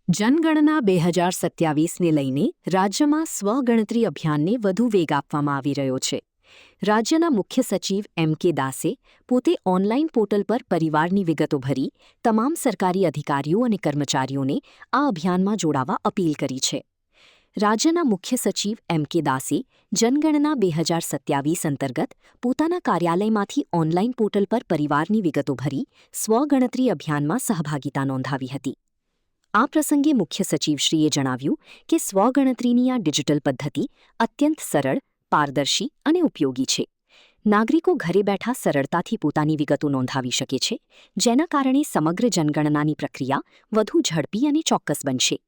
જનગણના 2027ને લઈને રાજ્યમાં સ્વગણતરી અભિયાનને વધુ વેગ આપવામાં આવી રહ્યો છે. રાજ્યના મુખ્ય સચિવ એમ.કે. દાસે પોતે ઓનલાઈન પોર્ટલ પર પરિવારની વિગતો ભરી તમામ સરકારી અધિકારીઓ અને કર્મચારીઓને આ અભિયાનમાં જોડાવા અપીલ કરી છે. રાજ્યના મુખ્ય સચિવ એમ.કે. દાસે જનગણના 2027 અંતર્ગત પોતાના કાર્યાલયમાંથી ઓનલાઈન પોર્ટલ પર પરિવારની વિગતો ભરી સ્વગણતરી અભિયાનમાં સહભાગિતા નોંધાવી હતી. આ પ્રસંગે મુખ્ય સચિવશ્રીએ જણાવ્યું કે સ્વગણતરીની આ ડિજિટલ પદ્ધતિ અત્યંત સરળ, પારદર્શી અને ઉપયોગી છે. નાગરિકો ઘરે બેઠા સરળતાથી પોતાની વિગતો નોંધાવી શકે છે, જેના કારણે સમગ્ર જનગણનાની પ્રક્રિયા વધુ ઝડપી અને ચોક્કસ બનશે.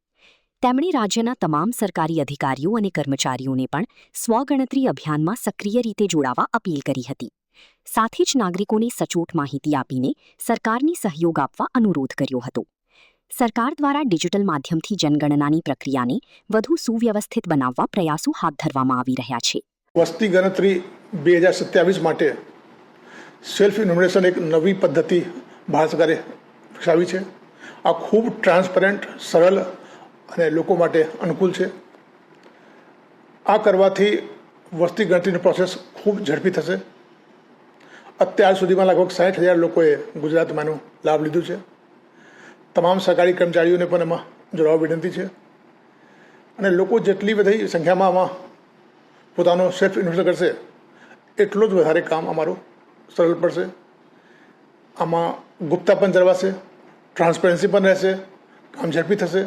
તેમણે રાજ્યના તમામ સરકારી અધિકારીઓ અને કર્મચારીઓને પણ સ્વગણતરી અભિયાનમાં સક્રિય રીતે જોડાવા અપીલ કરી હતી. સાથે જ નાગરિકોને સચોટ માહિતી આપીને સરકારની સહયોગ આપવા અનુરોધ કર્યો હતો. સરકાર દ્વારા ડિજિટલ માધ્યમથી જનગણનાની પ્રક્રિયાને વધુ સુવ્યવસ્થિત બનાવવા પ્રયાસો હાથ ધરવામાં આવી રહ્યા છે. વસ્તી ગણતરી 2027 માટે સેલ્ફ ઇન્યુમરેશન એક નવી પદ્ધતિ ભારત સરકારે વિકસાવી છે. આ ખૂબ ટ્રાન્સપરન્ટ, સરળ અને લોકો માટે અનુકૂળ છે. આ કરવાથી વસ્તી ગણતરીની પ્રોસેસ ખૂબ ઝડપી થશે. અત્યાર સુધીમાં લગભગ 60,000 લોકોએ ગુજરાતમાં એનો લાભ લીધો છે. તમામ સરકારી કર્મચારીઓને પણ એમાં જોડાવા વિનંતી છે. અને લોકો જેટલી બધી સંખ્યામાં આમાં પોતાનો સેલ્ફ ઇન્વેસ્ટ કરશે એટલું જ વધારે કામ અમારું સરળ પડશે. આમાં ગુપ્તા પણ જળવાશે, ટ્રાન્સપરન્સી પણ રહેશે, કામ ઝડપી થશે.